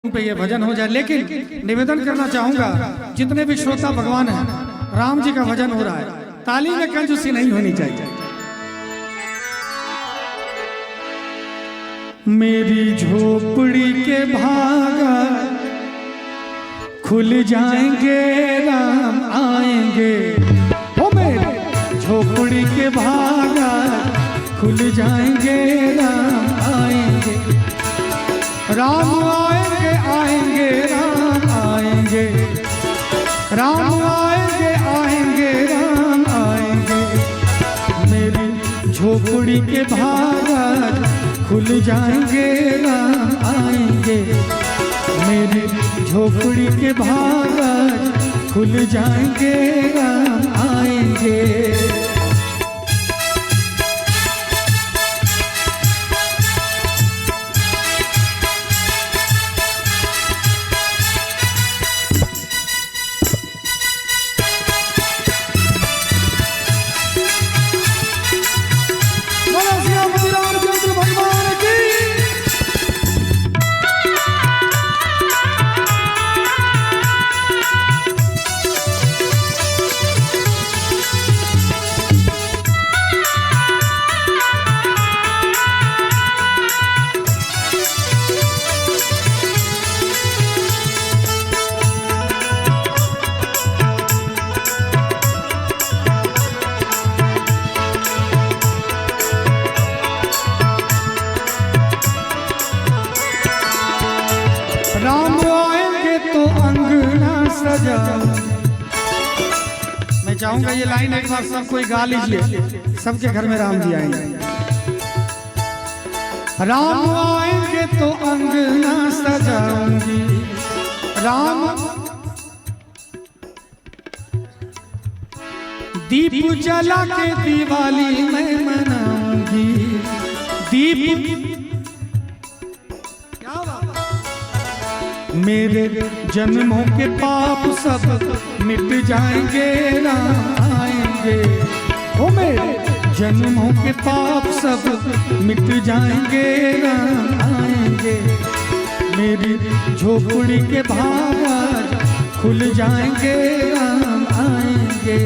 पे ये भजन हो जाए। लेकिन निवेदन करना चाहूंगा, जितने भी श्रोता भगवान हैं, राम जी का भजन हो रहा है, ताली में कंजूसी नहीं होनी चाहिए। मेरी झोपड़ी के भागा खुल जाएंगे, राम आएंगे। ओ मेरी झोपड़ी के भागा खुल जाएंगे, राम आएंगे। राम आएंगे आएंगे राम आएंगे, राम आएंगे आएंगे राम आएंगे। मेरी झोपड़ी के भागा खुल जाएंगे, राम आएंगे। मेरी झोपड़ी के भागा खुल जाएंगे, राम आएंगे। राम आएंगे तो अंगना सजा। मैं चाहूंगा ये लाइन एक बार सब कोई गा लीजिए, सबके घर में राम जी आएंगे। राम आएंगे तो अंगना सजाऊंगी, राम दीप जला के दिवाली में मनाऊंगी। दीप मेरे जन्मों के पाप सब मिट जाएंगे, राम आएंगे। ओ मेरे जन्मों के पाप सब मिट जाएंगे, राम आएंगे। मेरी झोपड़ी के भागा खुल जाएंगे, राम आएंगे।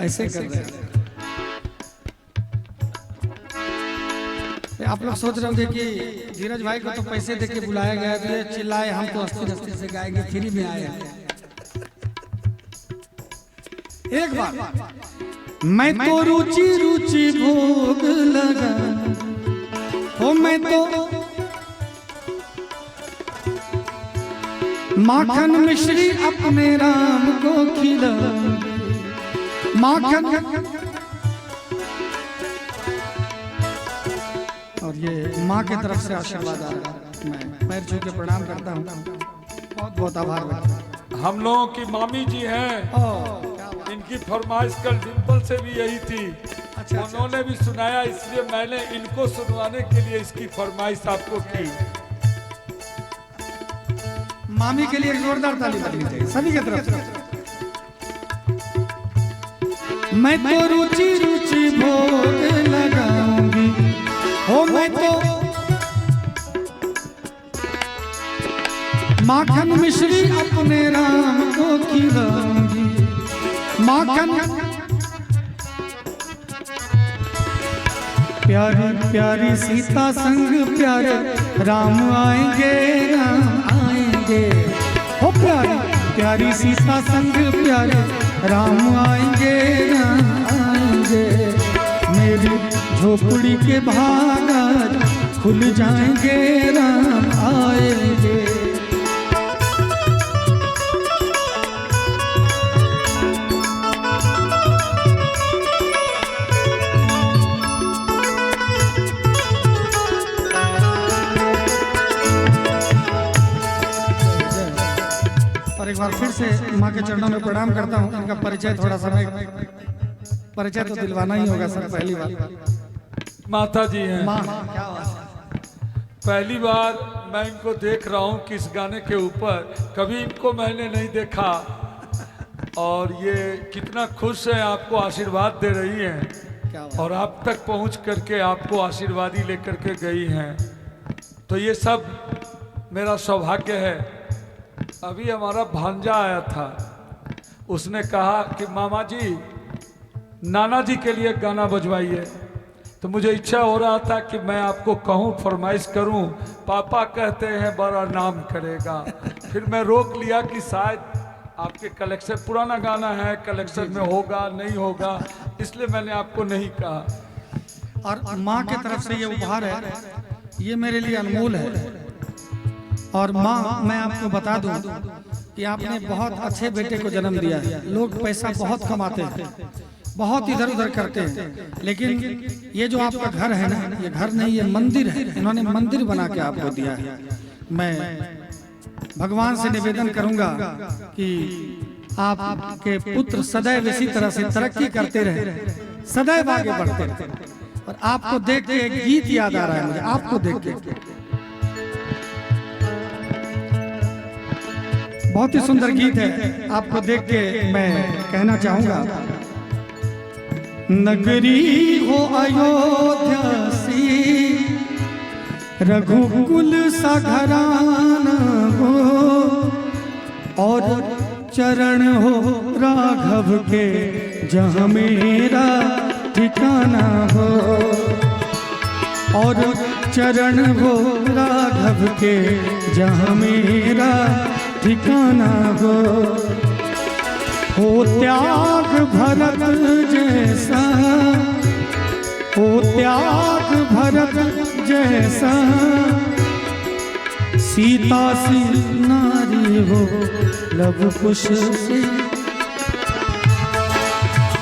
ऐसे कर रहे हैं। आप लोग सोच रहे होंगे कि धीरज भाई को तो पैसे देके बुलाया गया, तो चिल्लाए, हम तो अस्थिर अस्थिर से गाएंगे, फ्री में आए हैं। एक बार मैं तो रुचि रुचि भोग लगा, ओ मैं तो माखन मिश्री अपने राम को खिला। माखन और ये माँ की तरफ से आशीर्वाद आ रहा है। मैं पैर छू के प्रणाम करता हूँ, बहुत बहुत आभार व्यक्त। हम लोगों की मामी जी हैं, इनकी फरमाइश कल डिम्पल से भी यही थी। अच्छा, उन्होंने भी सुनाया, इसलिए मैंने इनको सुनवाने के लिए इसकी फरमाइश आपको की। मामी के लिए जोरदार ताली बजनी चाहिए सभी की तरफ से। मैं तो रुचि रुचि भोग लगाऊंगी, हो मैं तो माखन मिश्री अपने राम को खिलाऊंगी। माखन प्यारी प्यारी सीता संग प्यारे राम आएंगे राम आएंगे। ओ प्यारी प्यारी सीता संग प्यारे राम आएंगे राम आएंगे। मेरी झोपड़ी के भाग खुल जाएंगे राम आएंगे। और एक बार फिर से माँ के चरणों में प्रणाम करता हूँ। इनका परिचय थोड़ा सा परिचय तो दिलवाना ही होगा सर। पहली बार माता जी हैं। माँ क्या बात है। पहली बार मैं इनको देख रहा हूँ किस गाने के ऊपर, कभी इनको मैंने नहीं देखा और ये कितना खुश है, आपको आशीर्वाद दे रही हैं क्या बात। और आप तक पहुँच करके आपको आशीर्वाद ही लेकर के गई हैं। तो ये सब मेरा सौभाग्य है। अभी हमारा भांजा आया था, उसने कहा कि मामा जी नाना जी के लिए गाना बजवाइए। तो मुझे इच्छा हो रहा था कि मैं आपको कहूँ, फरमाइश करूँ। पापा कहते हैं बड़ा नाम करेगा। फिर मैं रोक लिया कि शायद आपके कलेक्शन, पुराना गाना है, कलेक्शन में होगा नहीं होगा, इसलिए मैंने आपको नहीं कहा। और माँ की तरफ से ये उपहार है, ये मेरे लिए अनमोल है। और माँ मैं आपको बता दूं कि आपने बहुत अच्छे बेटे को जन्म दिया है। लोग पैसा बहुत कमाते हैं, बहुत इधर उधर करते हैं, लेकिन ये जो आपका घर है ना, ये घर नहीं, ये मंदिर है। इन्होंने मंदिर बना के आपको दिया है। मैं भगवान से निवेदन करूंगा कि आपके पुत्र सदैव इसी तरह से तरक्की करते रहे, सदैव आगे बढ़ते रहे। और आपको देख के एक गीत याद आ रहा है मुझे, आपको देख के बहुत ही सुंदर गीत है। आपको देख के मैं कहना चाहूंगा, नगरी हो अयोध्या सी, रघुकुल सा घराना हो, और चरण हो राघव के जहाँ मेरा ठिकाना हो, और चरण हो राघव के जहाँ मेरा ठिकाना हो त्याग भरत जैसा, हो त्याग भरत जैसा, सीता सी नारी हो लव कुश से।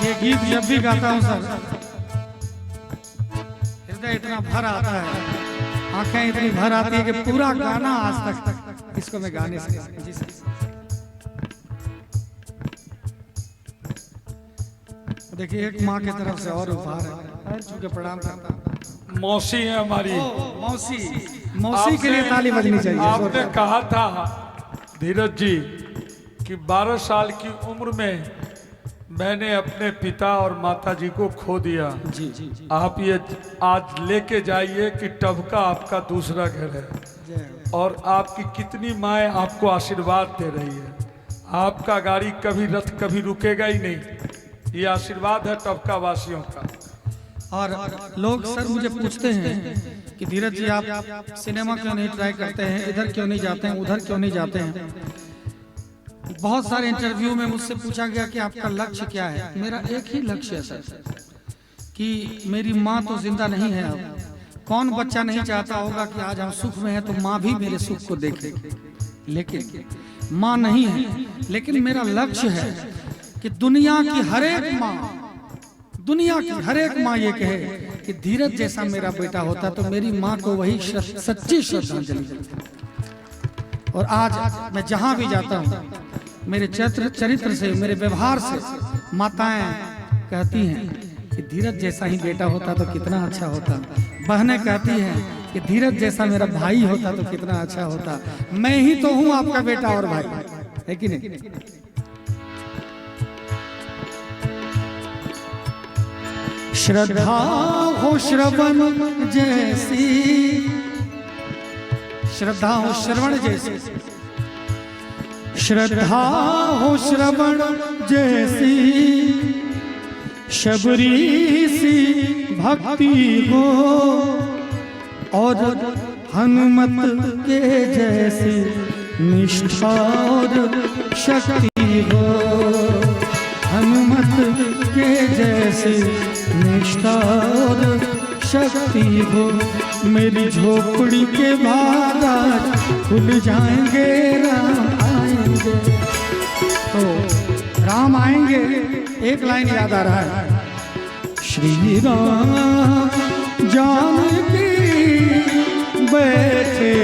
ये गीत जब भी गाता हूँ सर, हृदय इतना भर आता है, आंखें इतनी भर आती है कि पूरा गाना आज तक इसको मैं गाने से जी सर। देखिए एक माँ की तरफ से और उपहार है, चूंकि प्रणाम करता हूं। मौसी है हमारी। मौसी, मौसी के लिए ताली बजनी चाहिए। आपने कहा था धीरज जी कि 12 साल की उम्र में मैंने अपने पिता और माता जी को खो दिया। जी जी जी। आप ये आज लेके जाइए कि टबका आपका दूसरा घर है और आपकी कितनी माएँ आपको आशीर्वाद दे रही है। आपका गाड़ी कभी रथ कभी रुकेगा ही नहीं, ये आशीर्वाद है टबका वासियों का। और लोग सर मुझे पूछते हैं कि धीरज जी आप सिनेमा क्यों नहीं ट्राई करते हैं, इधर क्यों नहीं जाते हैं, उधर क्यों नहीं जाते हैं। बहुत सारे इंटरव्यू में मुझसे पूछा गया कि आपका लक्ष्य क्या है। मेरा एक ही लक्ष्य है सर, कि मेरी माँ तो जिंदा नहीं है अब। कौन बच्चा नहीं चाहता होगा कि आज हम सुख में हैं तो माँ भी मेरे सुख को देखे, लेकिन माँ नहीं है। लेकिन मेरा लक्ष्य है कि दुनिया की हर एक माँ, दुनिया की हर एक माँ ये कहे कि धीरज जैसा मेरा बेटा होता तो मेरी माँ को वही सच्ची श्रद्धांजलि। और आज मैं जहां भी जाता हूं, मेरे चरित्र से, मेरे व्यवहार से माताएं कहती हैं कि धीरज जैसा ही बेटा होता तो कितना अच्छा होता। बहनें कहती हैं कि धीरज जैसा मेरा भाई होता तो कितना अच्छा होता। मैं ही तो हूं आपका बेटा और भाई, है कि नहीं। श्रद्धा हो श्रवण जैसी, श्रद्धा हो श्रवण जैसी, श्रद्धा हो श्रवण जैसी, शबरी सी भक्ति हो और हनुमत के जैसी निष्ठा और शक्ति हो, हनुमत के जैसी निष्ठा और शक्ति हो। मेरी झोपड़ी के बाद आज खुल जाएंगे, राम आएंगे। तो राम आएंगे, एक लाइन याद आ रहा है, श्री राम जानकी बैठे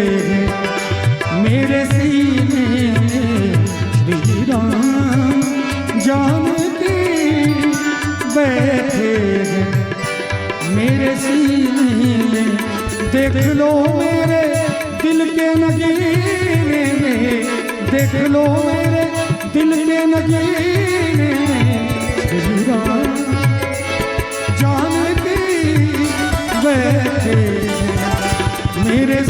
मेरे सीने में, श्री राम जानकी बैठे मेरे सीने में। देख लो मेरे दिल के नगीने में, देख लो मेरे दिल के नगीने में, श्री राम जानकी बैठे मेरे